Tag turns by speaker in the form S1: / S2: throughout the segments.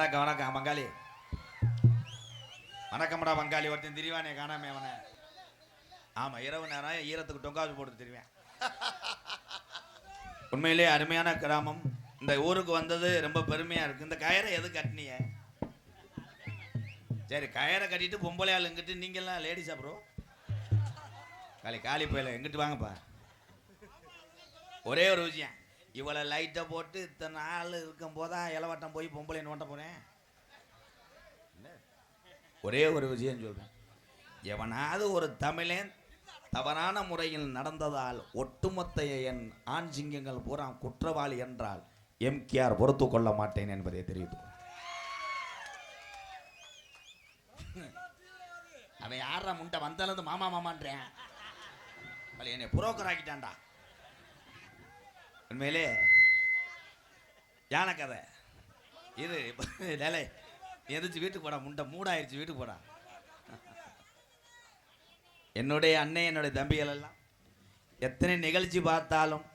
S1: வணக்கம் வணக்கம் பங்காளி. வணக்கம்டா பங்காளி. ஒருத்தன் திரிவானே காணாமே அவனை. ஆமா, இரவு நேரம் ஈரத்துக்கு டொங்காசு போட்டு திரிவேன். உண்மையிலே அருமையான கிராமம். இந்த ஊருக்கு வந்தது ரொம்ப பெருமையா இருக்கு. இந்த கயரை எது கட்டினிய? சரி, கயரை கட்டிட்டு பொம்பளை ஆள் எங்கிட்டு, நீங்கெல்லாம் லேடிஸா ப்ரோ? காலி போயில எங்கிட்டு வாங்கப்பா. ஒரே ஒரு விஷயம், இவளை லைட்டை போட்டு இத்தனை நாள் இருக்கும் போதா இளவட்டம் போய் பொம்பளை நோட்ட போறேன். ஒரே ஒரு விஷயம் சொல்றேன், எவனாவது ஒரு தமிழன் தவறான முறையில் நடந்ததால் ஒட்டுமொத்த என் ஆண் சிங்கங்கள் பூரா குற்றவாளி என்றால் எம்கேஆர் பொறுத்து கொள்ள மாட்டேன் என்பதை தெரிவித்து அவன் யாரா முண்டை வந்தாலும் மாமா மாமான்றேன். என்னை புரோக்கர் ஆக்கிட்டான்டா. உண்மையிலே யானை கதை இது. நிலை எதிர்த்து வீட்டுக்கு போடா, முண்டை மூடாயிருச்சு, வீட்டுக்கு போடா. என்னுடைய அன்னை, என்னுடைய தம்பிகள் எல்லாம் எத்தனை நிகழ்ச்சி பார்த்தாலும்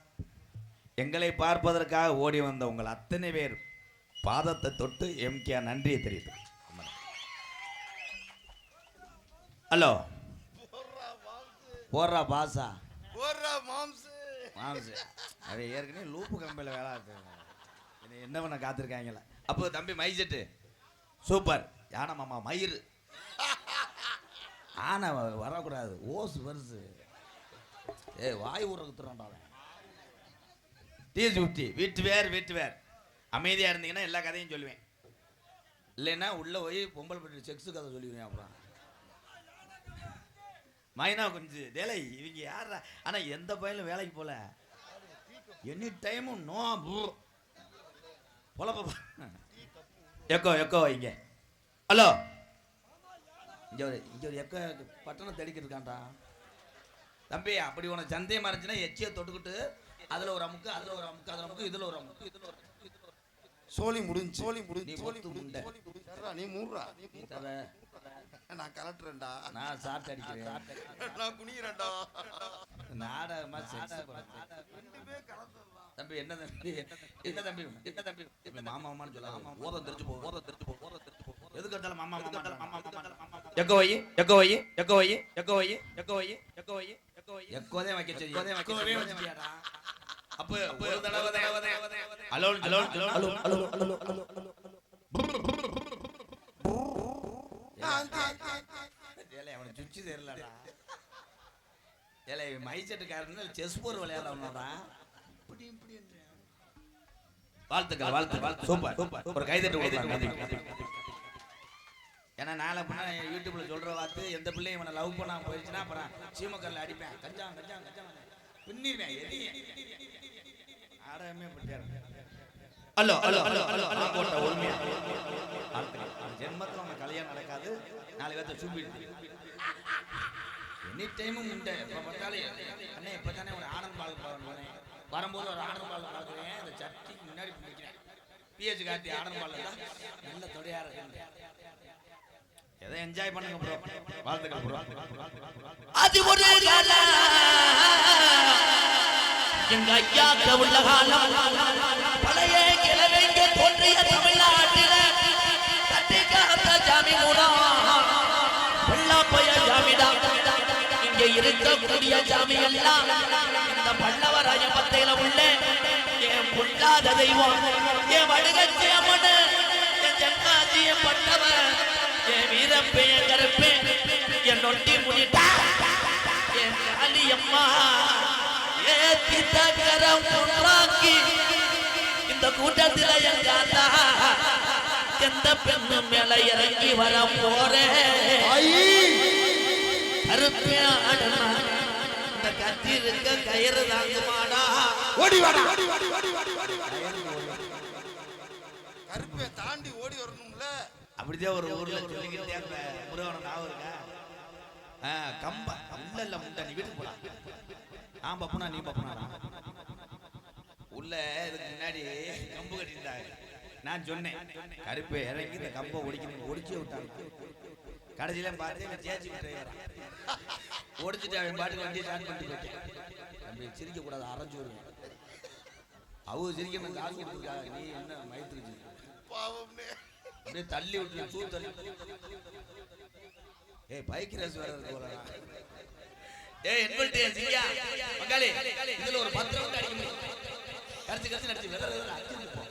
S1: எங்களை பார்ப்பதற்காக ஓடி வந்த உங்கள் அத்தனை பேர் பாதத்தை தொட்டு எம்கேஆர் நன்றியை தெரியுது. ஹலோ போடுறா பாசா,
S2: போடுறா மாம்சு
S1: மாம்சு. அது ஏற்கனவே லூப்பு கம்பெனியில் வேலை என்ன பண்ண காத்திருக்காங்கள. அப்போ தம்பி மைசெட்டு சூப்பர். யானை மாமா மயிறு ஆனை வரக்கூடாது, ஓசு வருது. வாய் ஊறக்குத்துறான்டா. டீஸ் ஊட்டி வீட்டு வேர் அமைதியாக இருந்தீங்கன்னா எல்லா கதையும் சொல்லுவேன். இல்லைன்னா உள்ளே போய் பொம்பளை பற்றி செக்ஸு கதை சொல்லிடுவேன். அப்புறம் மைனா கொஞ்சம் டேலை இவங்க யாரா. ஆனால் எந்த பையனும் வேலைக்கு போல, எனி டைமும் நோ பொழப்ப. எக்கோ இங்கே. ஹலோ, இங்கே ஒரு எக்கோ பட்டணம் தெடிக்கிட்டு இருக்கான்டா தம்பி. அப்படி உனக்கு சந்தேகமாக இருந்துச்சுன்னா எச்சியை தொட்டுக்கிட்டு அதில் ஒரு அமுக்கு, அதில் ஒரு அமுக்கு, அதில் அமுக்கு, இதில் ஒரு அமுக்கு, இதில் ஒரு
S2: சோழி முடிஞ்சு நீ மூடுறா. நான் கலட்டுறேன்டா.
S1: நான் சாப்பிட்டு அடிக்கிறேன்.
S2: நான் குனிகிறேன்டா.
S1: நாடகமா தம்பி. என்ன தம்பி மாமா மாமான்னு சொல்லாம ஓதம் தெரிஞ்சு போ. எது கட்டாலும் மாமா எக்கோதே வைக்க சொல்லியாடா. அப்ப ஒரு தடவை ஹலோ அவனை சுச்சி தெரியலடா. மைசெட்டுக்காரன் செஸ் போர் விளையாடுறா. வாழ்த்துக்கள் சூப்பர். ஒரு கைதட்டு. ஏன்னா நாளை பண்ண யூடியூப்ல சொல்ற வார்த்தை, எந்த பிள்ளையும் இவனை லவ் பண்ண போயிடுச்சுன்னா அப்புறம் சீமக்கரில் அடிப்பேன், கஞ்சா பின்னிடுவேன். ஆடமே பட்டியாரு. ஹலோ ஜென்மத்தில் உங்க கல்யாணம் நடக்காது. 4 பேர்த்த சூப்பிடுது. எனி டைமும் உண்டு. எப்போ பார்த்தாலும் அண்ணே இப்போ தானே ஒரு ஆனந்த் பால் போகிறேன், வரும்போது ஒரு ஆனந்த் பால் பார்க்குறேன். அந்த சட்டிக்கு முன்னாடி பிடிக்கிறேன். பிஹெச் கார்த்தி ஆனந்த் பால் தான் நல்ல தொடையா இருக்கு. எதை என்ஜாய் பண்ணுங்க ப்ரோ. வாழ்த்துக்கள் ப்ரோ. அது ஒரு எங்க ஐயா உள்ள காலம் பழைய கிழமைங்க தோன்றிய தமிழ்நாட்டில கட்டிக்காத்த ஜாமிமுடா வெள்ளாப்பைய ஜாமிடா. இங்க இருக்கக்கூடிய ஜாமி எல்லாம் இந்த பல்லவராய பத்தையில உள்ள என் பொல்லாத தெய்வம், என் வடுகச்சி அம்மனு, என் ஜங்காஜிய பட்டவன், என் வீரப்பைய கருப்பே, என் நொட்டி முடிட்டா, என் காளியம்மா ஏத்தி தகரம் உண்டாக்கி இந்த கூட்டத்தில் எங்காத்தா எந்த பெண்ணு மேல இறங்கி வர போறேன். கருப்பே ஆடுமா இந்த கத்தி இருக்க கயிறு தாங்குமாடா.
S2: ஓடி வாடா. கருப்பே தாண்டி ஓடி வரணும்ல. அப்படிதான் ஒரு ஊர்ல சொல்லிக்கிட்டே அந்த முருகன ஞாபகம் இருக்கா? கம்ப இல்ல முண்டை நீ வீட்டுக்கு போடா. நான் பப்புனா நீ பப்புனாடா. உள்ள இதுக்கு முன்னாடி கம்பு கட்டிட்டாங்க. நான் சொன்னேன் கருப்பை இறங்கி இந்த கம்பை ஒடிச்சு விட்டாங்க. கடைசியில பார்த்து சேச்சி ஓடிச்சுட்டு அவன் பாட்டுக்கு வண்டியை ஸ்டார்ட் பண்ணிட்டு போயிட்டேன். சிரிக்க கூடாது, அரைஞ்சு வருவேன். அவங்க சிரிக்கணும் காசு கொடுத்துருக்காங்க. நீ என்ன மயத்துருச்சு பாவம்னே.
S1: அப்படியே தள்ளி விட்டு தூ தள்ளி. ஏய் பைக் ரேஸ் வேற இருக்கு போலடா. ஏய் என்வல்டி சிங்கா மங்களே இதுல ஒரு 10 ரவுண்ட் அடிக்க முடியும். கர்ச்சி கர்ச்சி நடிச்சு வெதற வெதற அடிச்சு போ.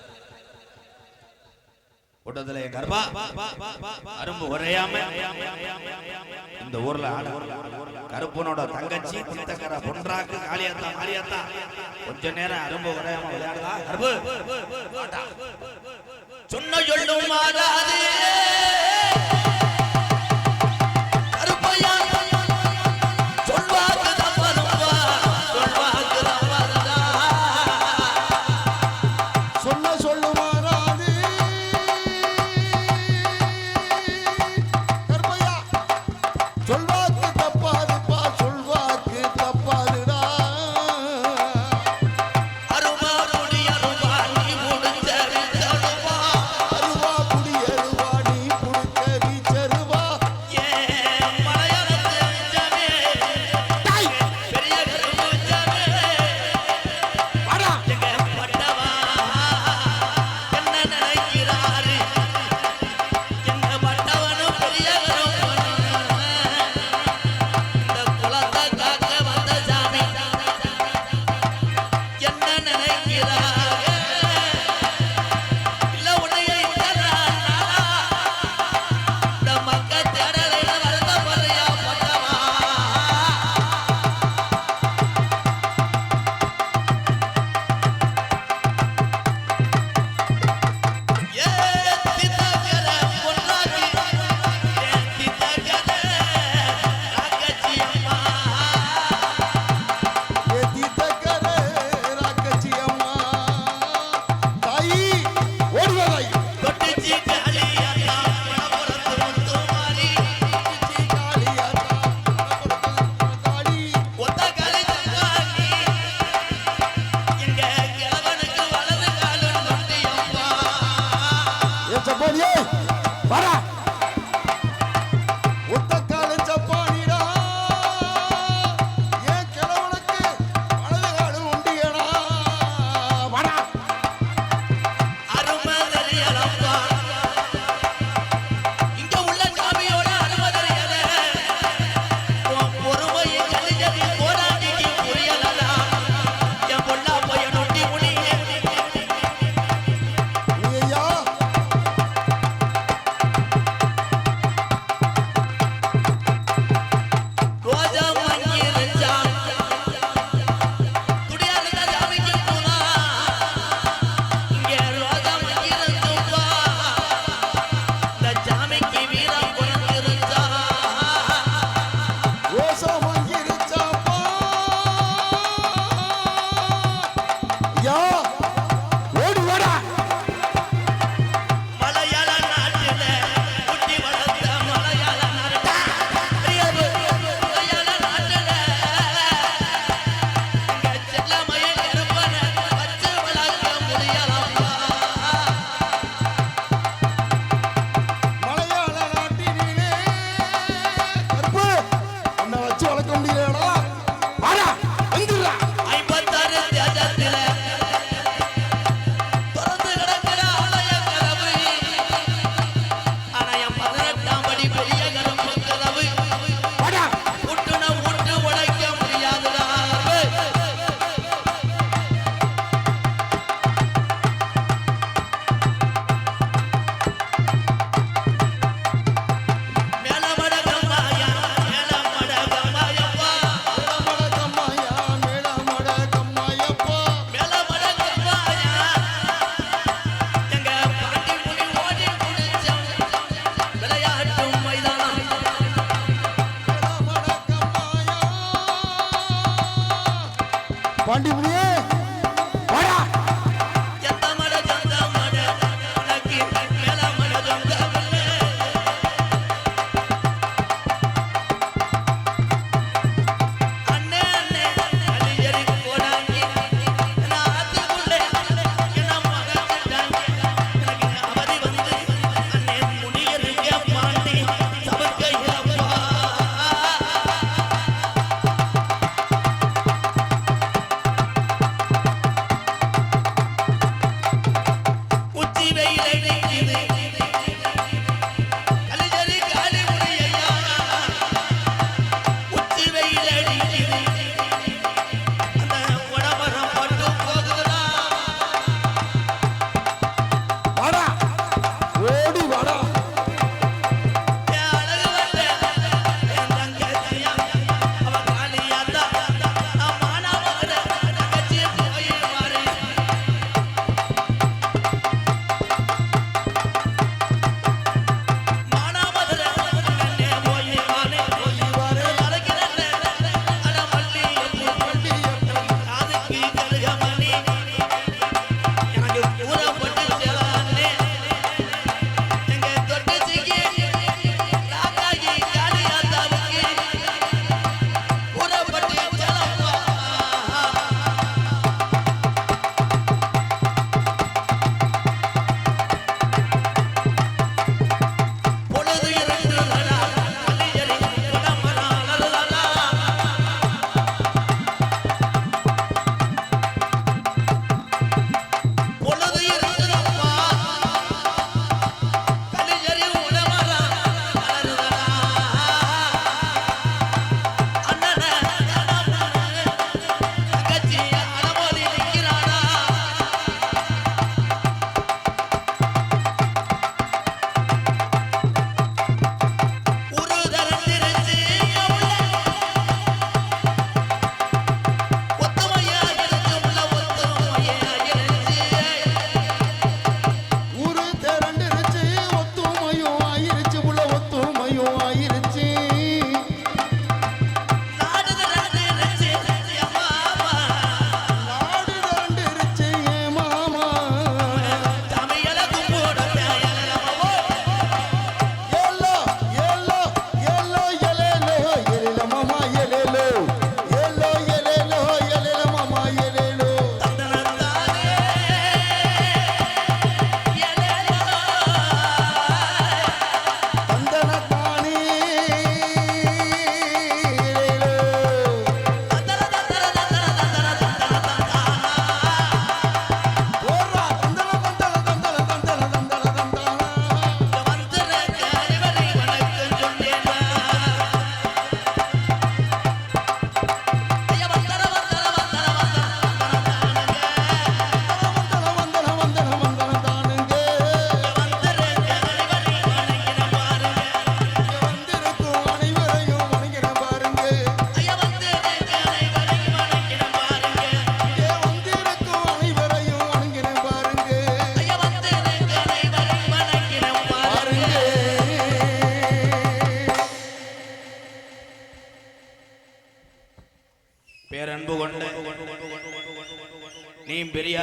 S2: ஓட்டத்துல கர்பா அரும்பு உரையாம இந்த ஊர்ல கருப்பனோட தங்கச்சி தித்தக்கர பொன்றாக்கு காளியாத்தா மாரியாத்தா கொஞ்ச நேரம் அரும்பு உரையாம விளையாடுதா. கர்பு சொன்ன சொல்லும் மாறாது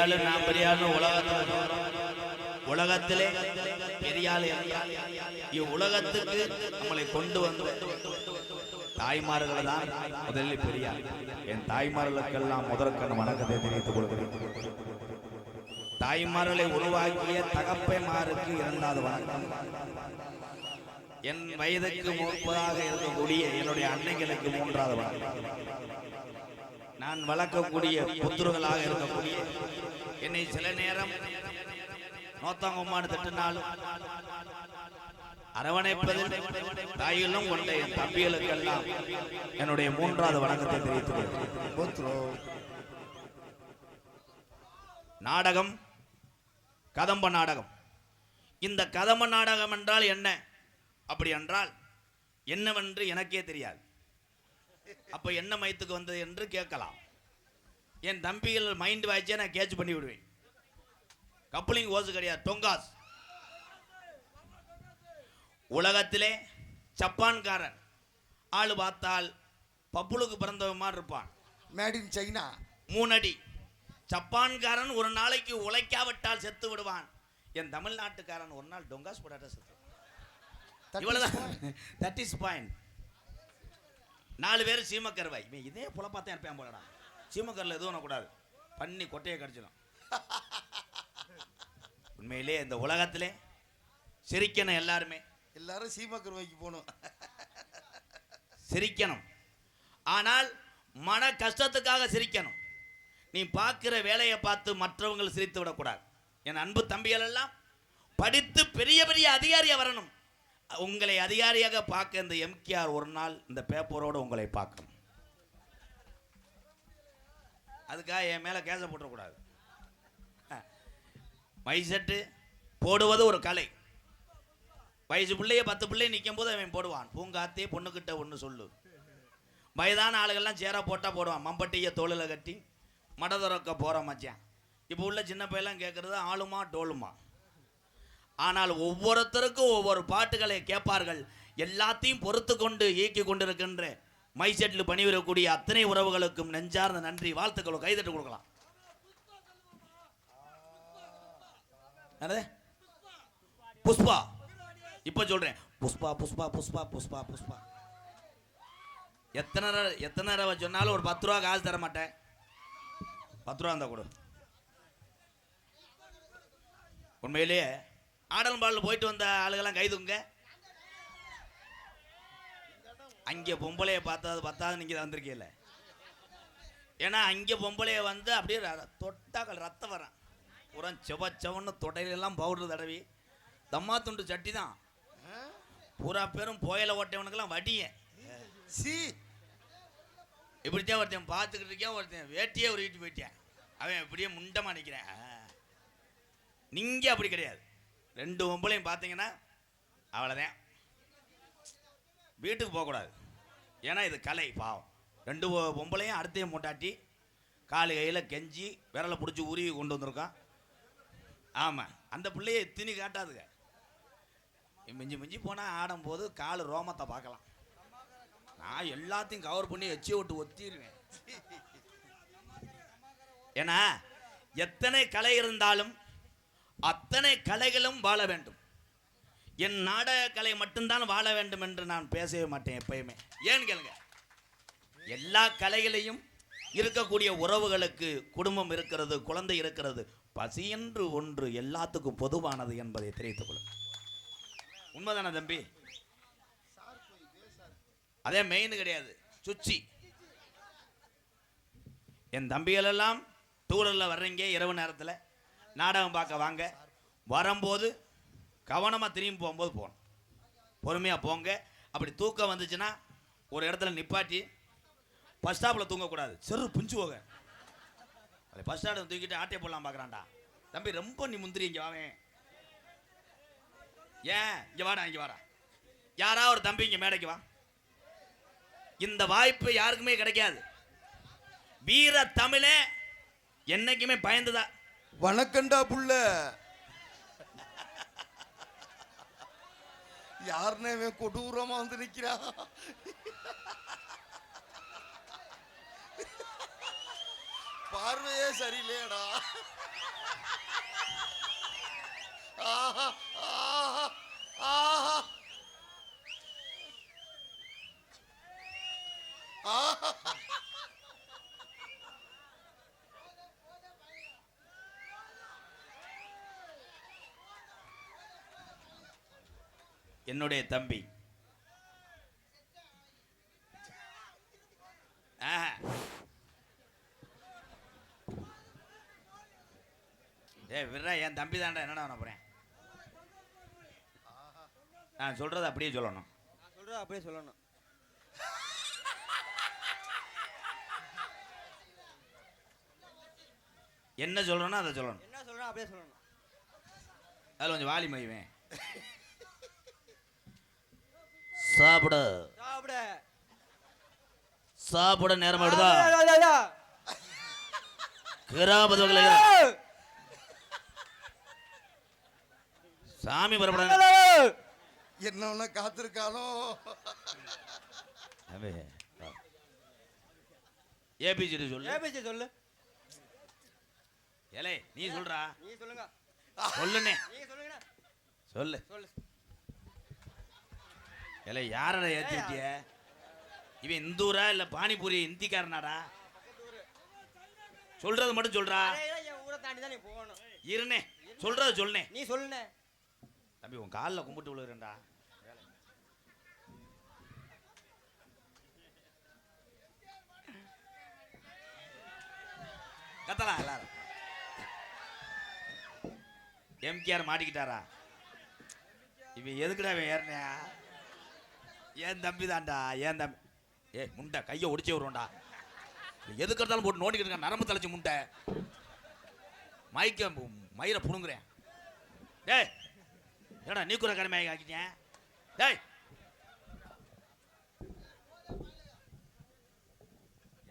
S2: ஆளு நான் பெரிய ஆளு உலகத்திலே பெரிய ஆளு இவ்வுலகத்துக்கு நம்மளை கொண்டு வந்து தாய்மார்கள் தான் முதலில் பெரிய ஆள். என் தாய்மார்களுக்கெல்லாம் முதற்கண் வணக்கத்தை தெரிவித்துக் கொள்கிறேன். தாய்மார்களை உருவாக்கிய தகப்பைமாருக்கு இரண்டாவது வணக்கம். என் வயதுக்கு 30 இருக்கக்கூடிய என்னுடைய அன்னைகளுக்கு 3வது வணக்கம். நான் வளர்க்கக்கூடிய புத்திரர்களாக இருக்கக்கூடிய என்னை சில நேரம் நோத்தாங்கம்மான்னு திட்டினாலும் அரவணைப்பதில் தாயிலும் கொண்ட என் தம்பிகளுக்கெல்லாம் என்னுடைய 3வது வணக்கத்தை தெரிவித்துள்ளேன். நாடகம் கதம்ப நாடகம். இந்த கதம்ப நாடகம் என்றால் என்ன? அப்படி என்றால் என்னவென்று எனக்கே தெரியாது. அப்ப என்ன மைத்துக்கு வந்தது என்று கேட்கலாம். என் தம்பிகள் மைண்ட் வாய்ச்சே நான் கேட்ச் பண்ணி விடுவேன். கப்ளிங் ஓசு கிடையாது, டொங்காஸ். உலகத்திலே ஜப்பான்காரன் ஆளு பார்த்தால் பப்புளுக்கு பிறந்தவன் மாதிரி இருப்பான். மேட் இன் சைனா 3 அடி. ஜப்பான்காரன் ஒரு நாளைக்கு உழைக்காவிட்டால் செத்து விடுவான். என் தமிழ்நாட்டுக்காரன் ஒரு நாள் டொங்காஸ் போடாட்ட செத்து. இவ்வளவுதான். That is point. 4 பேர் சீமக்கருவாய். இதே புலப்பாத்தான் இருப்பேன் போலடா. சீமக்கரில் எதுவும் பண்ணக்கூடாது, பண்ணி கொட்டையை கடிச்சிடும். உண்மையிலே இந்த உலகத்திலே சிரிக்கணும். எல்லாரும் சீமக்கருவாய்க்கு போகணும், சிரிக்கணும். ஆனால் மன கஷ்டத்துக்காக சிரிக்கணும். நீ பார்க்கிற வேலையை பார்த்து மற்றவங்க சிரித்து விடக்கூடாது. என் அன்பு தம்பிகள் எல்லாம் படித்து பெரிய பெரிய அதிகாரியா வரணும். உங்களை அதிகாரியாக பார்க்க இந்த எம்கேஆர் ஒரு நாள் இந்த பேப்பரோடு உங்களை பார்க்கணும். அதுக்காக என் மேல கேச போட்டக்கூடாது. மைசெட்டு போடுவது ஒரு கலை. வயசு பிள்ளைய 10 பிள்ளைய நிற்கும் போது அவன் போடுவான். பூங்காத்தே பொண்ணுக்கிட்ட ஒன்று சொல்லு. வயதான ஆளுகள்லாம் சேரா போட்டா போடுவான். மம்பட்டியை தோளில் கட்டி மடதுறக்க போற மச்சான். இப்போ உள்ள சின்ன பையெல்லாம் கேட்கறது ஆளுமா டோலுமா. ஆனால் ஒவ்வொருத்தருக்கும் ஒவ்வொரு பாட்டுகளை கேட்பார்கள். எல்லாத்தையும் பொறுத்து கொண்டு இயக்கி கொண்டிருக்கின்ற மைசெட்டில் பணிபுரியக்கூடிய அத்தனை உறவுகளுக்கும் நெஞ்சார்ந்த நன்றி, வாழ்த்துக்களும் கைதட்டு கொடுக்கலாம். புஷ்பா, இப்ப சொல்றேன், புஷ்பா புஷ்பா புஷ்பா புஷ்பா புஷ்பா. எத்தனை ரூபா சொன்னாலும் ஒரு 10 ரூபா காசு தர மாட்டேன். 10 ரூபா இருந்தா கொடு. உண்மையிலேயே ஆடல் பாடல் போயிட்டு வந்த ஆளுகெல்லாம் கைதுங்க. அங்கே பொம்பளைய பார்த்தாது நீங்க வந்திருக்கீல்ல. ஏன்னா அங்கே பொம்பளைய வந்து அப்படியே தொட்டாக்கள் ரத்தம் வரான். புறம் செவன்னு தொடையிலெல்லாம் பவுடர் தடவி தம்மா துண்டு சட்டி தான். பூரா பேரும் புயல ஓட்டவனுக்கெல்லாம் வடிய சி. இப்படித்தான் ஒருத்தன் பார்த்துக்கிட்டு இருக்கேன். ஒருத்தன் வேட்டியே உருவிட்டு போயிட்டேன். அவன் இப்படியே முண்டமா நிற்கிறேன். நீங்க அப்படி கிடையாது. 2 பொம்பளையும் பார்த்தீங்கன்னா அவ்வளோதான், வீட்டுக்கு போகக்கூடாது. ஏன்னா இது கலை. பாவம் 2 பொம்பளையும் அடுத்தையும் மூட்டாட்டி காலு கையில் கெஞ்சி விரலை பிடிச்சி உருவி கொண்டு வந்திருக்கான். ஆமாம், அந்த பிள்ளைய திணி காட்டாதுங்க. மிஞ்சி மிஞ்சி போனால் ஆடும்போது காலு ரோமத்தை பார்க்கலாம். நான் எல்லாத்தையும் கவர் பண்ணி எச்சி விட்டு ஒத்திடுவேன். ஏன்னா எத்தனை கலை இருந்தாலும் அத்தனை கலைகளும் வாழ வேண்டும். என் நாடக கலை மட்டும்தான் வாழ வேண்டும் என்று நான் பேசவே மாட்டேன் எப்பயுமே. ஏன்னு கேளுங்க, எல்லா கலைகளையும் இருக்கக்கூடிய உறவுகளுக்கு குடும்பம் இருக்கிறது, குழந்தை இருக்கிறது, பசி என்று ஒன்று எல்லாத்துக்கும் பொதுவானது என்பதை தெரிவித்துக் கொள்ளும். உண்மைதானே தம்பி? அதே மெயின் கிடையாது, சுச்சி. என் தம்பிகள் எல்லாம் டூரில் வர்றீங்க, இரவு நேரத்தில் நாடகம் பார்க்க வாங்க. வரும்போது கவனமாக திரும்பி போகும்போது போகணும், பொறுமையாக போங்க. அப்படி தூக்கம் வந்துச்சுன்னா ஒரு இடத்துல நிப்பாட்டி, பஸ் ஸ்டாப்பில் தூங்கக்கூடாது, செரு புஞ்சு போக. அதை பஸ் ஸ்டாண்டில் தூக்கிட்டு ஆட்டையை போடலாம் பார்க்குறான்டா. தம்பி ரொம்ப நீ முந்திரி, இங்கே வாவேன். ஏன் இங்கே வாடா, இங்கே வாடா. யாரா ஒரு தம்பி இங்கே மேடைக்கு வா. இந்த வாய்ப்பு யாருக்குமே கிடைக்காது. வீர தமிழே என்னைக்குமே பயந்துதான்.
S3: வணக்கண்டா புள்ள. யாருன்னே கொடூரமா வந்து நிக்கிறா. பார்வையே சரியில்லையடா. ஆஹா ஆஹா ஆஹா ஆஹா.
S2: என்னுடைய தம்பி விடுறா, என் தம்பி தான்டா, என்னடா பண்ண போறேன்? நான் சொல்றதை அப்படியே சொல்லணும்.
S4: நான் சொல்றத அப்படியே சொல்லணும்.
S2: என்ன சொல்றேனோ அதை சொல்லணும்.
S4: என்ன சொல்றேன் அப்படியே சொல்லணும்.
S2: அதில் கொஞ்சம் வாலி மைவேன். சாப்பிட
S4: சாப்பிட
S2: சாப்பிட நேரம் ஆடுதா? கிராமத்துல சாமி பரப்பட
S3: என்ன காத்திருக்கானோ.
S2: ஏபிசிடி சொல்லு.
S4: ஏபிசி சொல்லு.
S2: ஏலே நீ சொல்றா.
S4: நீ சொல்லுங்க.
S2: சொல்லுனே.
S4: நீங்க சொல்லுங்க.
S2: சொல்லு.
S4: சொல்லு.
S2: ஏலே யாரடா ஏத்தி விட்டிய? இவன் இந்தூரா இல்ல பானிபூரி இந்திக்காரனாடா? சொல்றது மட்டும் சொல்றா.
S4: என் ஊரை தாண்டி தான் நீ போகணும்.
S2: இருனே, சொல்றது சொல்லுனே.
S4: நீ சொல்லுனே.
S2: தம்பி உன் காலில் கும்பிட்டு விழுகிறேன்டா. கத்தலாம் எல்லாரும். எம்கேஆர் மாட்டிக்கிட்டாரா? இவன் எதுக்குடா இவன் ஏறினியா? ஏன் தம்பி தான்டா, ஏன் தம்பி. ஏ முண்டை கையை ஒடிச்சே வருவோம்டா. எதுக்கு எடுத்தாலும் போட்டு நோண்டிக்கிட்டு இருக்க, நரம்பு தலைச்சு முண்டை. மைக்க மயிரை புடுங்குறேன். டேய் ஏடா நீ கூட கடமை ஆக்கிட்டேன். டேய்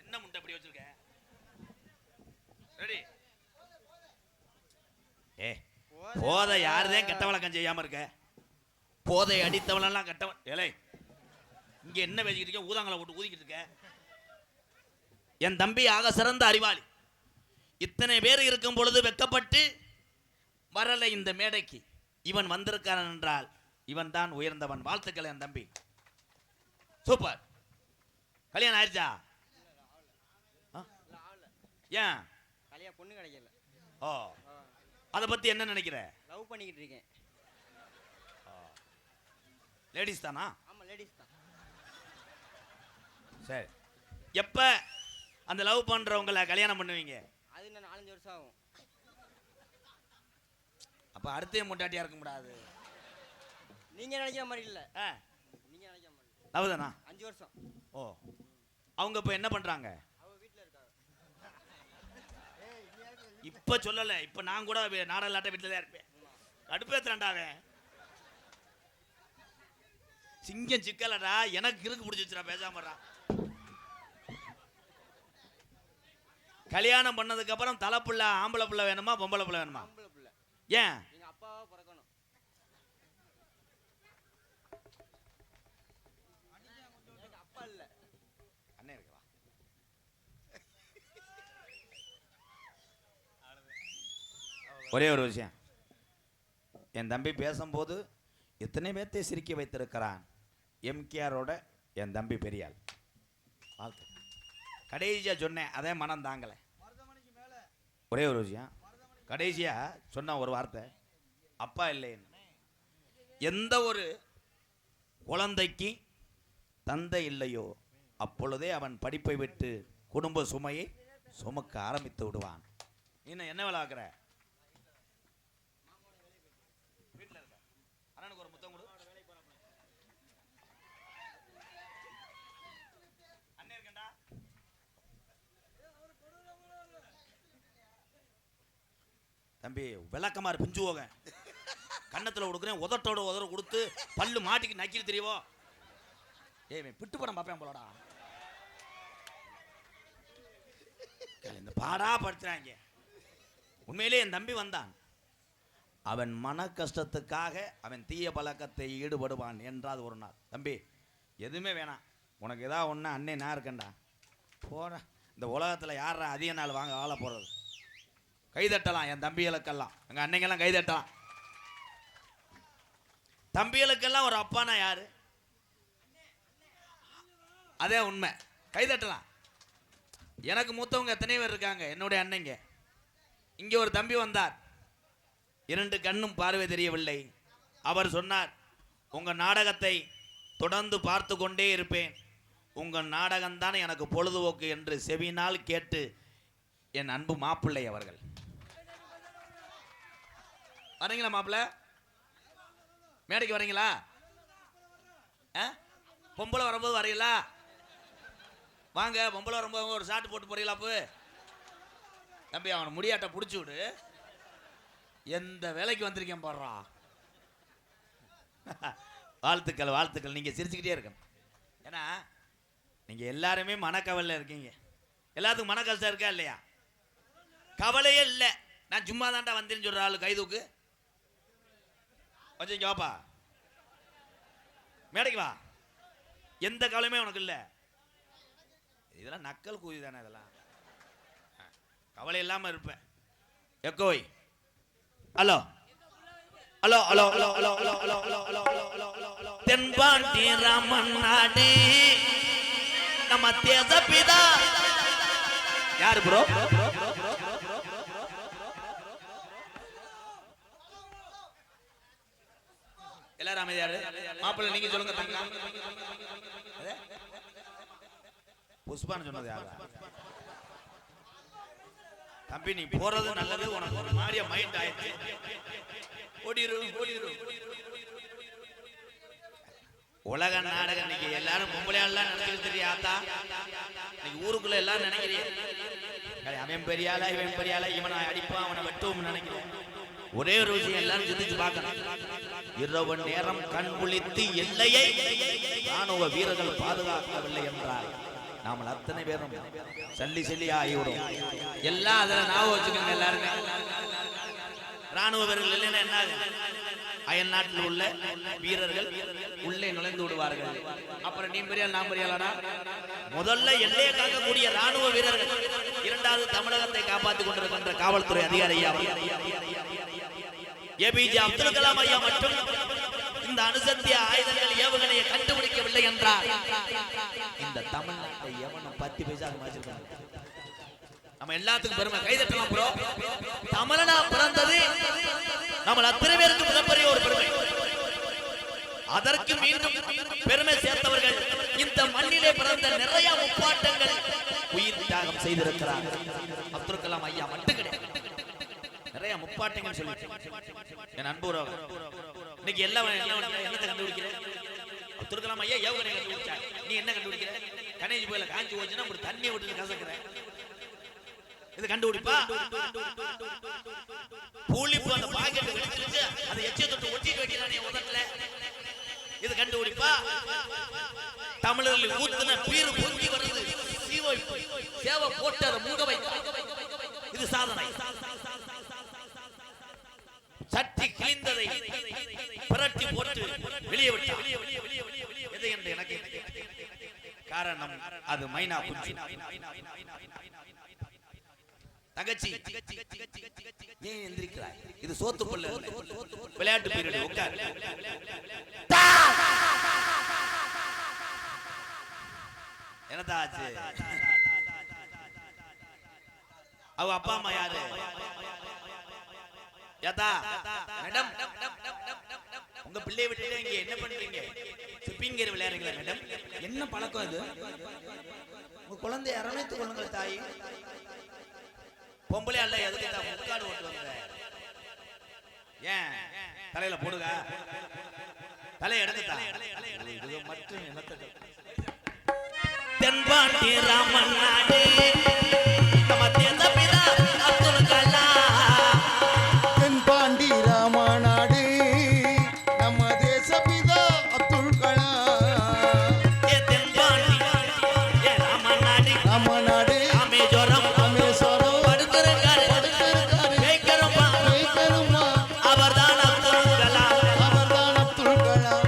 S2: என்ன முண்டை அப்படி வச்சிருக்க? ரெடி? ஏ போதை யாருதான் கெட்ட வழக்கம் செய்யாம இருக்க? போதை அடித்தவளெல்லாம் கெட்டவன். ஏலே இங்க என்ன பேசிக்கிட்டு இருக்க? ஊதாங்களை போட்டு ஊதிக்கிட்டு இருக்க. என் தம்பி ஆக சிறந்த அறிவாளி. இத்தனை பேர் இருக்கும் பொழுது வெக்கப்பட்டு வரல இந்த மேடைக்கு. இவன் வந்திருக்கான் என்றால் இவன் தான் உயர்ந்தவன். வாழ்த்துக்கள் என் தம்பி. சூப்பர். கல்யாணம் ஆயிடுச்சா? ஏன்
S4: கல்யாணம் பொண்ணு கிடைக்கல?
S2: ஓ அதை பத்தி என்ன நினைக்கிற?
S4: லவ் பண்ணிக்கிட்டு இருக்கேன்.
S2: லேடிஸ் தானா?
S4: ஆமா லேடிஸ் தான்.
S2: சரி, எப்ப அந்த லவ் பண்றவங்களை கல்யாணம் பண்ணுவீங்க?
S4: அது இன்னும் 4-5 வருஷம் ஆகும்.
S2: அப்ப அடுத்த முட்டாட்டியா இருக்க முடியாது.
S4: நீங்க நினைக்கிற மாதிரி இல்ல. நீங்க நினைக்கிற மாதிரி
S2: லவ் தானா?
S4: 5 வருஷம்.
S2: ஓ அவங்க இப்ப என்ன பண்றாங்க?
S4: அவ வீட்ல இருக்காங்க.
S2: இப்ப சொல்லல, இப்ப நான் கூட நாடலாட்ட வீட்டுல தான் இருப்பேன். கடுப்பேத்துறான்டாவே. சிங்கம் சிக்கலடா, எனக்கு இருக்கு பிடிச்சிச்சுடா, பேசாமடா. கல்யாணம் பண்ணதுக்கு அப்புறம் தலைப்புள்ள ஆம்பளை புள்ள வேணுமா பொம்பளை புள்ள வேணுமா?
S4: ஆம்பளை புள்ள.
S2: ஏன்?
S4: எங்க அப்பாவா பிறக்கணும். எனக்கு அப்பா இல்ல.
S2: அண்ணே இருக்கா? ஒரே ஒரு விஷயம், என் தம்பி பேசும்போது எத்தனை பேர்த்தை சிரிக்க வைத்திருக்கிறான். எம்கேஆரோட என் தம்பி பெரியாள். வாழ்த்து. கடைசியா சொன்னேன், அதே மனம் தாங்கலை. ஒரே ஒரு விஷயம், கடைசியா சொன்ன ஒரு வார்த்தை, அப்பா இல்லைன்னு. எந்த ஒரு குழந்தைக்கு தந்தை இல்லையோ அப்பொழுதே அவன் படிப்பை விட்டு குடும்ப சுமையை சுமக்க ஆரம்பித்து விடுவான். இன்னும் என்ன வேலை ஆக்குற? வீட்டில் இருக்க அண்ணனுக்கு ஒரு முத்தம் கொடு. அண்ணன் இருக்கண்டா. தம்பி விளக்கமாறு பிஞ்சு போக கன்னத்தில் கொடுக்குறேன், உதட்டோட உதற கொடுத்து பல்லு மாட்டிக்கு நக்கிட்டு தெரியவோ. ஏய் பிட்டு படம் பார்ப்பேன் போலடா. இந்த பாடா படுத்துறாங்க. உண்மையிலே என் தம்பி வந்தான், அவன் மன கஷ்டத்துக்காக அவன் தீய பழக்கத்தை ஈடுபடுவான் என்றால் ஒரு நாள், தம்பி எதுவுமே வேணாம், உனக்கு ஏதாவது ஒன்று அண்ணே நான் இருக்கேன்டா போற இந்த உலகத்தில் யாரா அதிக நாள் வாங்க வாழ போகிறது? கைதட்டலாம் என் தம்பிகளுக்கெல்லாம், எங்கள் அன்னைங்கெல்லாம் கைதட்டலாம். தம்பிகளுக்கெல்லாம் ஒரு அப்பானா யாரு? அதே உண்மை, கைதட்டலாம். எனக்கு மூத்தவங்க எத்தனை பேர் இருக்காங்க, என்னுடைய அன்னைங்க. இங்கே ஒரு தம்பி வந்தார், 2 கண்ணும் பார்வை தெரியவில்லை. அவர் சொன்னார், உங்கள் நாடகத்தை தொடர்ந்து பார்த்து கொண்டே இருப்பேன், உங்கள் நாடகம்தான் எனக்கு பொழுதுபோக்கு என்று செவினால் கேட்டு என் அன்பு மாப்பிள்ளை அவர்கள். வரீங்களா மாப்பிள்ளை? மேடைக்கு வரீங்களா? பொம்பளை வரும்போது வரீங்களா? வாங்க, பொம்பளை வரும்போது ஒரு சாட்டு போட்டு போறீங்களா? அப்போ தம்பி அவனை முடியாட்ட பிடிச்சி விடு. எந்த வேலைக்கு வந்திருக்கேன் பாடுறா. வாழ்த்துக்கள் வாழ்த்துக்கள். நீங்கள் சிரிச்சுக்கிட்டே இருக்கணும். ஏன்னா நீங்கள் எல்லாருமே மனக்கவலையில் இருக்கீங்க. எல்லாத்துக்கும் மன கஷ்டம் இருக்கா இல்லையா? கவலையே இல்லை. நான் சும்மா தாண்டா வந்தேன்னு சொல்கிற ஆளு கைதூக்கு வச்சு வாப்பா, மேடைக்கு வா. எந்த கவலையுமே உனக்கு இல்லை. இதெல்லாம் நக்கல் கூதி தானே. இதெல்லாம் கவலை இல்லாமல் இருப்பேன். எக்கோய் hello hello hello hello hello hello hello hello hello hello தென்பாண்டி ராமன் நாடு நம்ம தேச பிதா. யாரு ப்ரோ? எல்லாரும் அமைதியாரு. மாப்பிள்ளை நீங்க சொல்லுங்க. புஷ்பான்னு சொன்னது யாரா? தம்பி நீ போறது நல்லது, உனக்கு ஒரு மாதிரியா மைண்ட் ஆயிடுச்சு. ஓடிரு ஓடிரு. உலக நாடகம் இன்னைக்கு எல்லாரும் பொம்பளையாலாம் நினைச்சுட்டு தெரியாதா? இன்னைக்கு ஊருக்குள்ள எல்லாரும் நினைக்கிறீங்க அவன் பெரியாளா இவன் பெரியாளா, இவனை அடிப்பான் அவனை வெட்டுவோம் நினைக்கிறேன். ஒரே ஒரு விஷயம் எல்லாரும் சிந்திச்சு பார்க்கணும். இரவு நேரம் கண் விழித்து எல்லையை ராணுவ வீரர்கள் பாதுகாக்கவில்லை என்றால் நாம அத்தனை பேரும் சல்லி சல்லியா ஆகிவிடும். எல்லாம் அதில் ஞாபகம் வச்சுக்கோங்க. எல்லாருமே ராணுவ வீரர்கள் இல்லைன்னா என்ன? அயல் நாட்டில் உள்ள வீரர்கள் உள்ளே நுழைந்து விடுவார்கள். அப்புறம் நீ பெரியால் நான் பெரியாளாடா. முதல்ல எல்லையை காக்கக்கூடிய ராணுவ வீரர்கள், இரண்டாவது தமிழகத்தை காப்பாற்றிக் கொண்டிருக்கின்ற காவல்துறை அதிகாரி ஏபிஜே அப்துல் கலாம் ஐயா மட்டும் இந்த அணுசக்தி ஆயுதங்கள் ஏவுகணையை கண்டுபிடிக்கவில்லை என்றால் இந்த தமிழ்நாட்டை எவனும் 10 பைசா மாற்றிருக்காங்க. நம்ம எல்லாத்துக்கும் பெருமை. கைதட்டலாம் ப்ரோ. தமிழனா பிறந்தது நம்ம அத்தனை பேருக்கு மிகப்பெரிய ஒரு பெருமை. அதற்கு மீண்டும் பெருமை சேர்த்தவர்கள் இந்த மண்ணிலே பிறந்த நிறைய முப்பாட்டங்கள் உயிர் தியாகம் செய்திருக்கிறார். அப்துல் கலாம் ஐயா மட்டும் கிடையாது, நிறைய முப்பாட்டங்கள் சொல்லி என் அன்பு இன்னைக்கு எல்லாம் என்னத்தை கண்டுபிடிக்கிறேன்? அப்துல் கலாம் ஐயா ஏவுகணை கண்டுபிடிச்சார். நீ என்ன கண்டுபிடிக்கிற? கணேஜ் போயில காஞ்சி போச்சுன்னா ஒரு தண்ணியை விட்டு கசக்குற. இது கண்டுபிடிப்பா? பூலிப்பு அந்த பாக்கெட் வெடிச்சிருச்சு, அதை எச்சை தொட்டு ஒட்டிட்டு வைக்கிறானே உதட்டல. இது கண்டுபிடிப்பா? தமிழர்கள் ஊத்துன பீர் பொங்கி வருது, சேவை போட்டு அதை மூட வைக்க. இது சாதனை. சட்டி கிழிந்ததை பிரட்டி போட்டு வெளியே விட்டார். எது என்று எனக்கு காரணம் அது மைனா குஞ்சு. தங்கச்சி ஏன் எந்திரிக்கிறாய்? இது சோத்து புல்ல, விளையாட்டு பீரியட். உட்கார். என்னதா ஆச்சு? அவ அப்பா அம்மா யாரு? மேடம் உங்க பிள்ளையை விட்டு இங்க என்ன பண்றீங்க? சிப்பிங்கர் விளையாடுறீங்களா மேடம்? என்ன பழக்கம் அது? உங்க குழந்தைய அரவணைத்துக் கொள்ளுங்கள் தாய். பொம்பளை அல்ல, எதுக்கு முக்காடு ஓட்டு வந்த? ஏன் தலையில போடுங்க, தலையை எடுத்துட்டா மட்டும் என்னத்தை? தென்பாண்டி ராமன் நாடு நம்ம தேச பிதா அப்துல் கலாம்.
S3: தென்பாண்டி ராமநாடு நம்ம தேச பிதா அப்துல் கலாம்.
S2: தென்பாண்டி ராமநாடு
S3: ராமநாடு
S2: ராமேஸ்வரம் படுத்திருக்காரு அவர்தான் அப்துல் கலாம்.
S3: அவர்தான் அப்துல் கலாம்.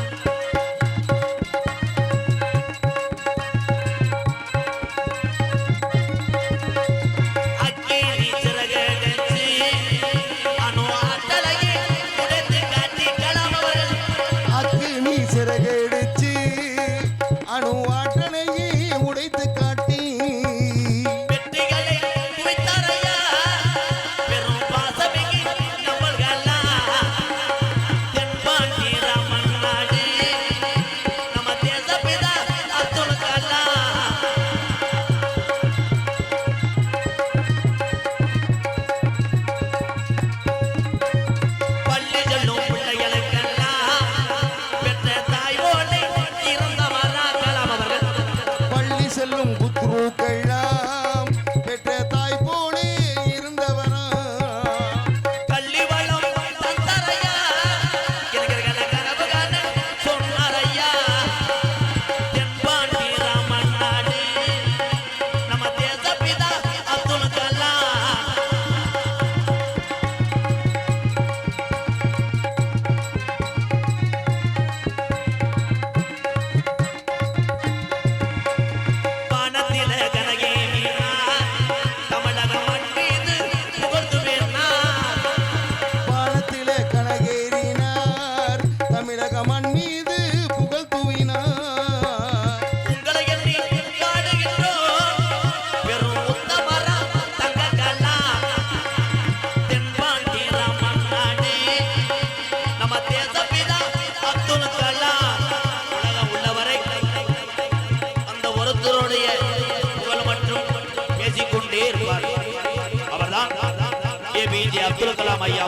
S2: அப்துல் கலாம் ஐயா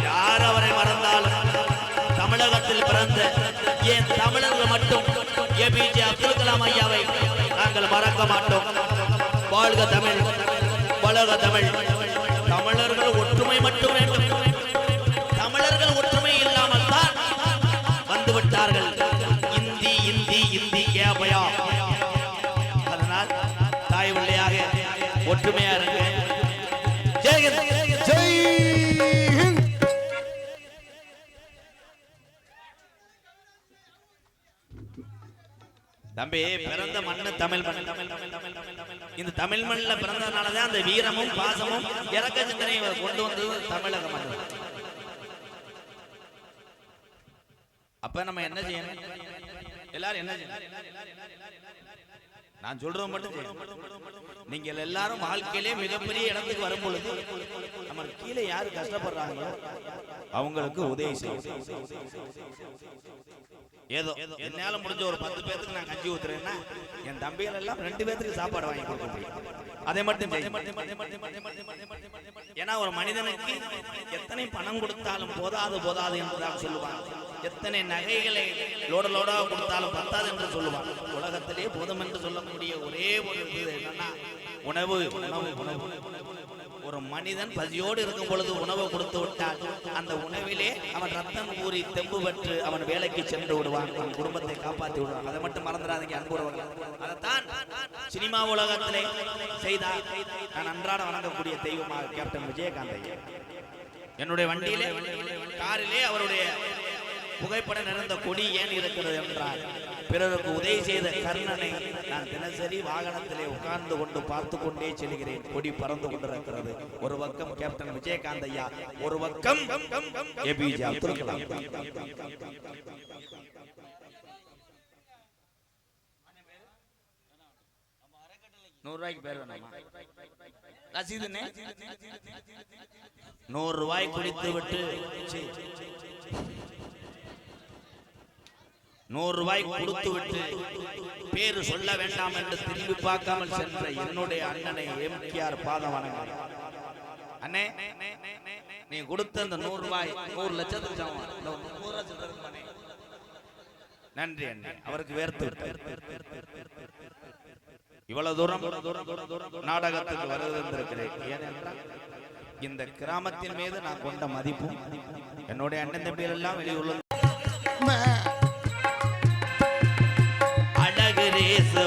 S2: யார் அவரை மறந்தாலும் தமிழகத்தில் பிறந்த ஏன் தமிழர்கள் மட்டும் ஏபிஜே அப்துல் கலாம் ஐயாவை நாங்கள் மறக்க மாட்டோம். வாழ்க தமிழ், வளர்க தமிழ். தமிழர்கள் ஒற்றுமை மட்டும் வேண்டும். தமிழர்கள் ஒற்றுமை இல்லாமல் தான் வந்துவிட்டார்கள் இந்தி இந்தி இந்தி கேபயா. அதனால் தாய் பிள்ளையாக ஒற்றுமையா இருங்க. ஜெய்ஹிந்த்.
S3: ஜெய்ஹிந்த்.
S2: தம்பி, பிறந்த மண்ணு தமிழ் மண். இந்த தமிழ் மண்ணில் பிறந்ததுனாலதான் அந்த வீரமும் பாசமும் இறக்க சிந்தனையை கொண்டு வந்தது தமிழக மண். அப்ப நம்ம என்ன செய்யணும்? எல்லாரும் என்ன செய்யணும்? நான் சொல்றது மட்டும் நீங்கள் எல்லாரும் வாழ்க்கையிலே மிகப்பெரிய இடத்துக்கு வரும் பொழுது நம்ம கீழே யாரு கஷ்டப்படுறாங்களோ அவங்களுக்கு உதவி செய்யும். ஏதோ என்னால முடிஞ்ச ஒரு 10 பேருக்கு நான் கஞ்சி ஊத்துறேன்னா என் தம்பிகள் எல்லாம் 2 பேருக்கு சாப்பாடு வாங்கி கொடுக்க முடியும். அதை மட்டும் ஏன்னா ஒரு மனிதனுக்கு எத்தனை பணம் கொடுத்தாலும் போதாது என்றுதான் சொல்லுவாங்க. எத்தனை நகைகளை லோடா கொடுத்தாலும் பத்தாது என்று சொல்லுவாங்க. உலகத்திலே போதும் என்று சொல்லக்கூடிய ஒரே ஒரு இது என்னன்னா உணவு. ஒரு மனிதன் பசியோடு இருக்கும் பொழுது உணவு கொடுத்து விட்டால் அந்த உணவிலே அவன் ரத்தம் ஊறி தெம்பு பெற்று அவன் வேலைக்கு சென்று விடுவான், அவன் குடும்பத்தை காப்பாற்றி விடுவான். அதை மட்டும் மறந்துடாதீங்க அன்புறவர்கள். அதைத்தான் சினிமா உலகத்திலே செய்தார். நான் அன்றாட வணங்கக்கூடிய தெய்வமாக கேப்டன் விஜயகாந்த் ஐயா. என்னுடைய வண்டியிலே காரிலே அவருடைய புகைப்படம் நிறைந்த கொடி ஏன் இருக்கிறது என்றால், பிறருக்கு உதவி செய்த கர்ணனை நான் தினசரி வாகனத்திலே உட்கார்ந்து கொண்டு பார்த்து கொண்டே செல்கிறேன். கொடி பறந்து கொண்டிருக்கிறது. ஒரு பக்கம் கேப்டன் விஜயகாந்த் ஐயா, ஒரு பக்கம் ஏபிஜே அப்துல் கலாம். ₹100 பேர் வேணாமா? ரசீதுனே ₹100 குடித்து விட்டு ₹100 கொடுத்து விட்டு பேரு சொல்ல வேண்டாம் என்று திரும்பி பார்க்காமல் சென்ற என்னுடைய அண்ணனை எம்கேஆர் பாதம் வணங்குகிறேன். அண்ணே, நீ கொடுத்த அந்த ₹100 100 லட்சத்துக்கு சமம். நன்றி அண்ணே, அவருக்கு வேர்த்து இவ்வளவு தூரம் நாடகத்துக்கு வருவதற்கிறேன். ஏனென்றால் இந்த கிராமத்தின் மீது நான் கொண்ட மதிப்பும் என்னுடைய அண்ணன் தம்பிகள் எல்லாம் வெளியுள்ள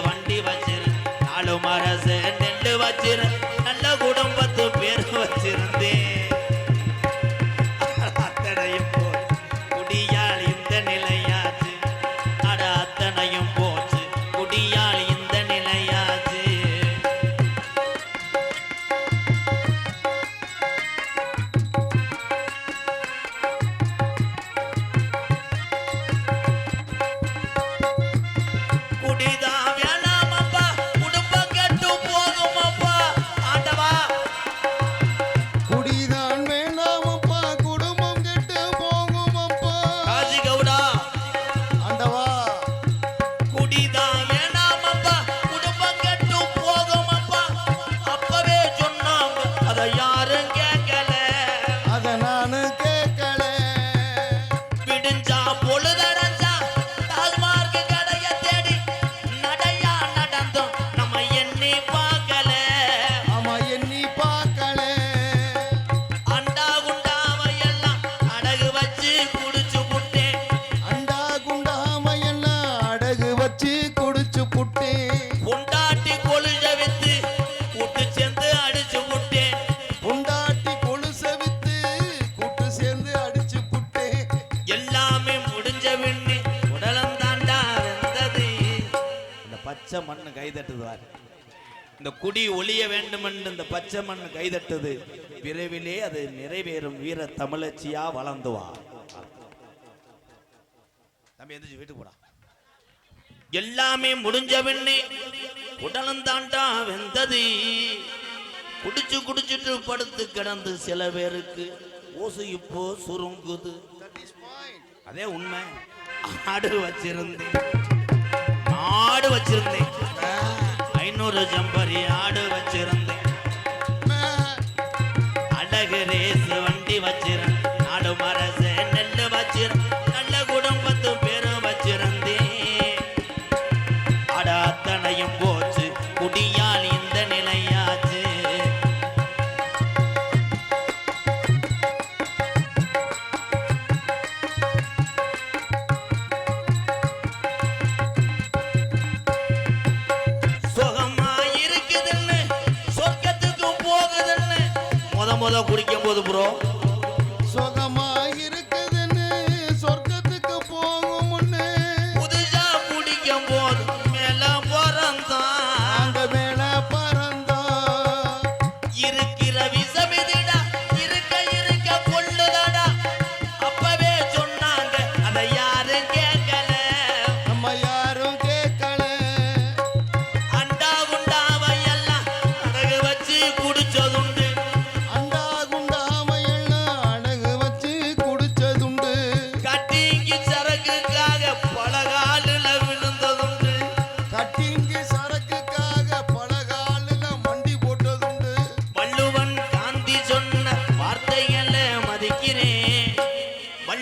S2: வண்டி வச்சிரு, 4 மரசு நெல்லு வச்சிரு, நல்ல குடும்பத்து பேர் வச்சிருந்தேன். அத்தனையும் போய் குடியால் இந்த நிலையாச்சு. அட அத்தனையும் போச்சு குடியால் இந்த நிலையாச்சு. குடிதான் பச்சை மண்ணு கைதட்டுவார். இந்த குடி ஒளிய வேண்டும் என்று இந்த பச்சை மண்ணு கைதட்டுது. விரைவிலே அது நிறைவேறும். வீர தமிழச்சியா வளர்ந்துவா. தம்பி எந்திரிச்சு வீட்டுக்கு போடா. எல்லாமே முடிஞ்ச பின்னே உடலும் தாண்டா வெந்தது. குடிச்சுட்டு படுத்து கிடந்து சில பேருக்கு ஓசு இப்போ சுருங்குது. அதே உண்மை. ஆடு வச்சிருந்தேன் 500 ஜம்பரி ஆடு வச்சிருந்தேன். அழகு ரேசி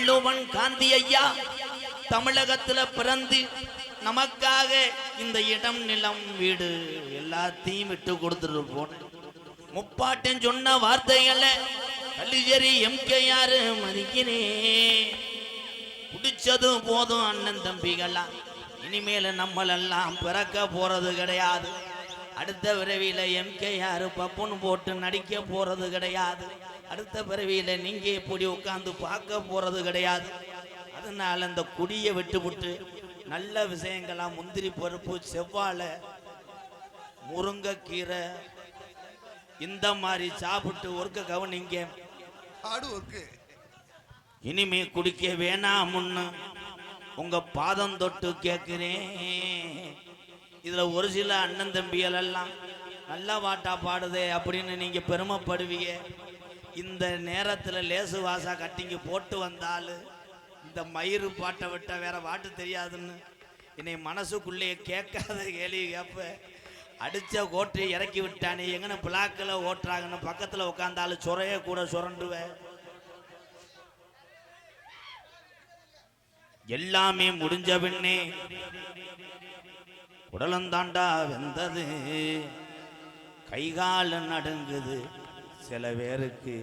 S2: வள்ளுவன் காந்தி ஐயா தமிழகத்துல பிறந்து நமக்காக இந்த இடம் நிலம் வீடு எல்லாத்தையும் விட்டு கொடுத்துட்டு போன முப்பாட்டன் சொன்ன வார்த்தைகளை கல்லிஜரி எம்கேஆர் மதிக்கிறேன். குடிச்சது போதும் அண்ணன் தம்பிகளா, இனிமேல நம்மளெல்லாம் பிறக்க போறது கிடையாது. அடுத்த பிறவியில எம்கேஆர் பப்புன்னு போட்டு நடிக்க போறது கிடையாது. அடுத்த பிறவியில நீங்க இப்படி உட்கார்ந்து பார்க்க போறது கிடையாது. அதனால இந்த குடியை விட்டு நல்ல விஷயங்களா முந்திரி பருப்பு, செவ்வாழை, முருங்கைக்கீரை இந்த மாதிரி சாப்பிட்டு ஒர்க்க கவனிங்க. இனிமே குடிக்க வேணாம்னு உங்க பாதம் தொட்டு கேட்கிறேன். இதுல ஒரு சில அண்ணன் தம்பிகள் எல்லாம் நல்லா வாட்டா பாடுதே அப்படின்னு நீங்க பெருமைப்படுவீங்க. இந்த நேரத்துல லேசு வாசா கட்டிங்க போட்டு வந்தாலும் இந்த மயிறு பாட்டை விட்டா வேற பாட்டு தெரியாதுன்னு என்னை மனசுக்குள்ளேயே கேட்காத கேள்வி கேப்ப அடிச்ச கோட்டை இறக்கி விட்டானே எங்கன்னு பிளாக்கில் ஓட்டுறாங்கன்னு பக்கத்துல உட்காந்தாலும் சுரைய கூட சுரண்டுவேன். எல்லாமே முடிஞ்ச பின்னே உடலந்தாண்டா வெந்தது, கைகால நடுங்குது, சில பேருக்கு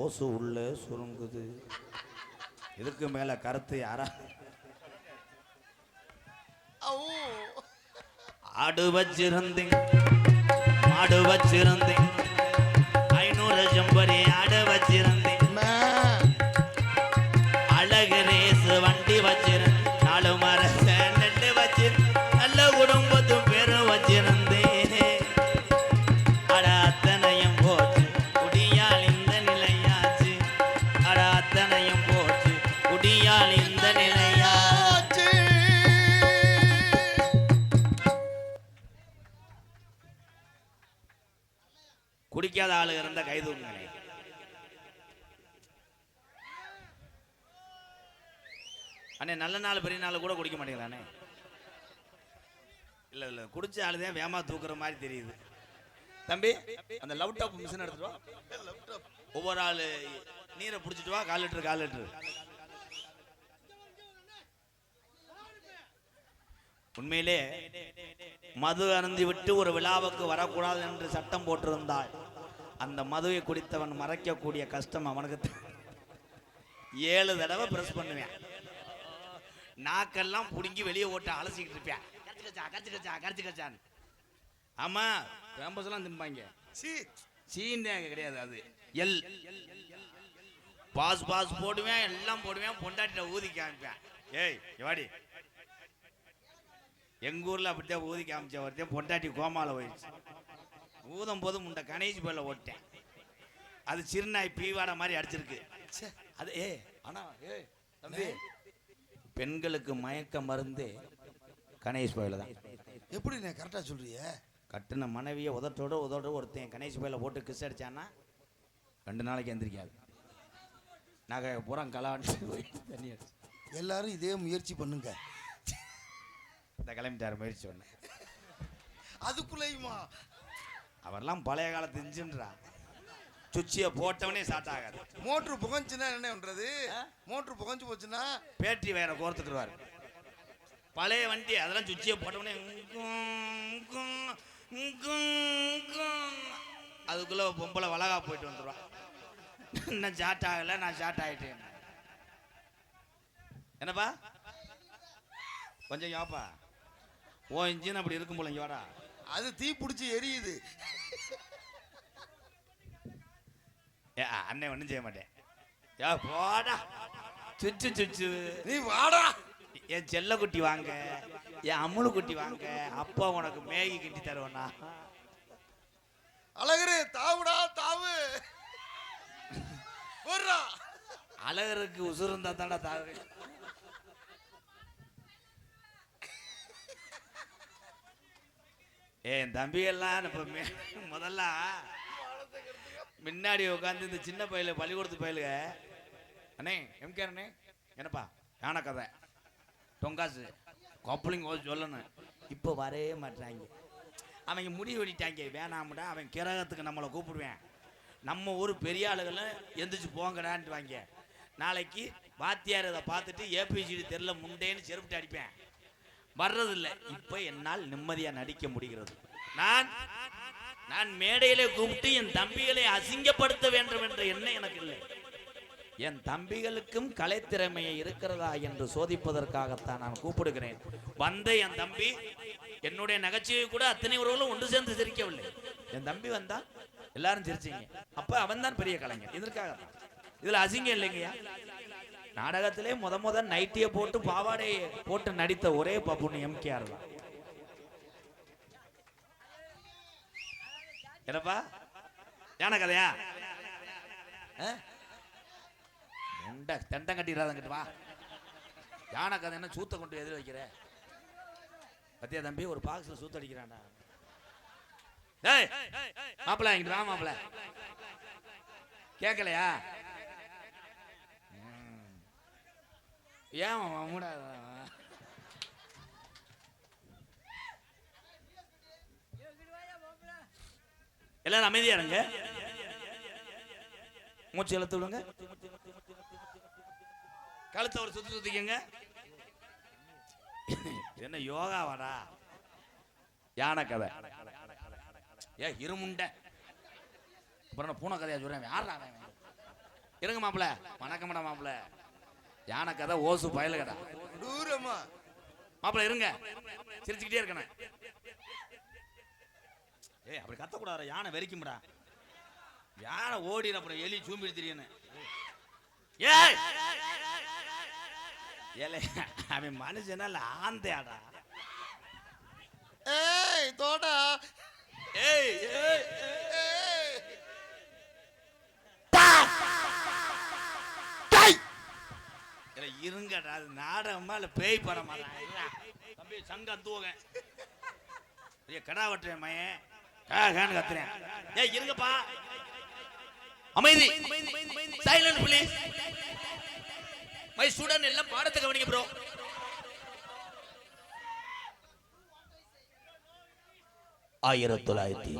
S2: ஓசு உள்ள சுருங்குது. இதுக்கு மேல கருத்து யாரா? ஆடு வச்சிருந்தேன் மாடு வச்சிருந்தேன் 500 ஜம்பரி ஆடு வச்சிருந்தேன், அழகு ரேசு வண்டி வச்சிருந்தேன், 4 மரச நெல்லு வச்சிருந்தேன், நல்ல குடும்பத்தும் பேரும் வச்சிருந்தேன். அட அத்தனையும் போச்சு குடியால் இந்த நிலையாச்சு, அட அத்தனையும் போச்சு குடியால் இந்த நிலையாச்சு. குடிக்காத ஆளு இருந்த கைதூங்களே. அண்ணே நல்ல நாள் பெரிய நாள் கூட குடிக்க மாட்டேங்கிறானே. இல்ல குடிச்ச ஆளுதான் வேமா தூக்குற மாதிரி தெரியுது. தம்பி அந்த லவ் டாப் மிஷின் எடுத்துட்டு வா. ஒவ்வொரு ஆளு நீரை புடிச்சிட்டு வா. 1/4 லிட்டர் 1/4 லிட்டர். உண்மையிலே மது அருந்தி விட்டு ஒரு விழாவுக்கு வரக்கூடாது என்று சட்டம் போட்டிருந்தால் அந்த மதுவை குடித்தவன் மறைக்கக்கூடிய கஷ்டம் அவனுக்கு 7 தடவை பிரஸ் பண்ணுவேன். நாக்கெல்லாம் புடுங்கி வெளியே ஓட்ட அலசிக்கிட்டு இருப்பேன். கரைச்சி கச்சான்னு. ஆமா கேம்பஸ் எல்லாம் திம்பாங்க. சீன் கிடையாது, அது எல் பாஸ் போடுவேன், எல்லாம் போடுவேன். பொண்டாட்டிட்ட ஊதி காமிப்பேன். ஏய் எவாடி எங்க ஊர்ல அப்படித்தான் ஊதி காமிச்ச ஒருத்தன் பொண்டாட்டி கோமால போயிடுச்சு. ஊதும் போது முண்டை கணேஷ் பேர்ல ஓட்டேன். அது சிறுநாய் பீவாட மாதிரி அடிச்சிருக்கு. அது ஆனா தம்பி பெண்களுக்கு மயக்க மருந்து கணேஷ் பயில தான்.
S3: எப்படி நான் கரெக்டா சொல்றிய?
S2: கட்டின மனைவியை உதட்டோட ஒருத்தன் கணேஷ் பயில போட்டு கிஸ் அடிச்சான்னா 2 நாளைக்கு எந்திரிக்காது. நகை பூரா கலாண்டு தண்ணி அடிச்சு.
S3: எல்லாரும் இதே முயற்சி பண்ணுங்க.
S2: இந்த கிளம்பிட்டார் முயற்சி பண்ண.
S3: அதுக்குள்ளேயுமா
S2: அவரெல்லாம் பழைய காலத்து இன்ஜின்ரா. சுச்சியை போட்டவனே ஸ்டார்ட் ஆகாது.
S3: மோட்ரு புகஞ்சுன்னா என்ன பண்றது? மோட்ரு புகஞ்சு போச்சுன்னா
S2: பேட்டரி வேற கோர்த்துக்குருவாரு. பழைய வண்டி அதெல்லாம் சுச்சியை போட்டவனே அதுக்குள்ள பொம்பளை வளகா போயிட்டு வந்துடுவான். இன்னும் ஸ்டார்ட் ஆகல, நான் ஸ்டார்ட் ஆயிட்டேன். என்னப்பா கொஞ்சம் யோப்பா ஓ இன்ஜின் அப்படி இருக்கும் போல. இங்க வாடா.
S3: அது தீ பிடிச்சி எரியுது.
S2: அண்ணன் ஒன்றும் செய்ய மாட்டேன். யா போடா சுச்சு
S3: நீ வாடா.
S2: என் செல்ல குட்டி வாங்க, என் அம்முளு குட்டி வாங்க, அப்பா உனக்கு மேகி கிட்டி தருவனா.
S3: அழகரு தாவுடா தாவு.
S2: அழகருக்கு உசுருந்தா தாண்டா தாவு. என் தம்பியெல்லாம் இப்ப முதல்ல முன்னாடி உட்காந்து இந்த சின்ன பையல பள்ளிக்கூடத்து பயிலுக அண்ணே எம்கேஆர் அண்ணே என்னப்பா யானை கதை டொங்காசு கொப்பளிங்க சொல்லணும். இப்போ வரவே மாட்டாங்க. அவங்க முடிவு வெடிட்டாங்க. வேணாம்டா அவன் கிரகத்துக்கு நம்மளை கூப்பிடுவேன். நம்ம ஊர் பெரிய ஆளுகளை எந்திரிச்சு போங்கடான்ட்டு வாங்க. நாளைக்கு வாத்தியார் இதை பார்த்துட்டு ஏபிசிடி தெரியல முண்டேன்னு செருப்பிட்டு அடிப்பேன். வர்றதில்லை. இப்ப என்னால் நிம்மதியா நடிக்க முடிகிறது. நான் மேடையிலே கூப்பிட்டு என் தம்பிகளை அசிங்கப்படுத்த வேண்டும் என்ற எண்ணம் எனக்கு இல்லை. என் தம்பிகளுக்கும் கலைத்திறமையை இருக்கிறதா என்று சோதிப்பதற்காகத்தான் நான் கூப்பிடுகிறேன். வந்த என் தம்பி என்னுடைய நகைச்சுவை கூட அத்தனை உறவுகளும் ஒன்று சேர்ந்து சிரிக்கவில்லை. என் தம்பி வந்தா எல்லாரும் சிரிச்சிங்க. அப்ப அவன் தான் பெரிய கலைஞர். இதற்காக இதுல அசிங்கம் இல்லைங்கய்யா. நாடகத்திலே முத நைட்டிய போட்டு பாவாடையை போட்டு நடித்த ஒரே பப்புன்னு எம்கேஆர் தான். என்னப்பா யானை கதையா? தெண்டம் கட்டிடாதங்கிட்டு வா. யானை கதை என்ன சூத்த கொண்டு எதிர வைக்கிற பத்தியா தம்பி? ஒரு பாக்ஸ்ல சூத்த அடிக்கிறான்டா. மாப்பிள்ள இங்கிட்டு வா மாப்பிள்ள. கேட்கலையா? ஏன் மூட எல்லாரும் அமைதியா இருங்க. மூச்சு இழுத்து விடுங்க. கழுத்தை ஒரு சுத்தி சுத்திக்கங்க. என்ன யோகாவாடா? யானை கதை இருமுண்ட அப்புறம் பூனை கதையா சொல்றேன். யாரா இருங்க மாப்பிள்ள. வணக்கம்டா மாப்பிள்ள. யானை கதை ஓசு பயல கதை
S3: தூரமா
S2: மாப்பிள்ள இருங்க. சிரிச்சுக்கிட்டே இருக்கணும்.
S1: ஏய் அப்படி கத்தக்கூடாது. யானை வெறிக்கும்டா. யானை ஓடின அப்புறம் எலி சூம்பி திரியணும்.
S2: ஏய் ஏலே அவன் மனுஷனா இல்ல ஆந்தையாடா?
S3: ஏய் தோடா.
S2: ஏய் ஏய் இருங்கடா. அது நாடகமா இல்ல பேய் படமா? தம்பி சங்கம் தூங்க. கடா வெட்டுறேன் மயன் கத்துறேன். ஏய் இருங்கப்பா. அமைதி. Silent please. மை ஸ்டூடண்ட் எல்லாம் பாடத்தை கவனிங்க ப்ரோ.
S1: ஆயிரத்தி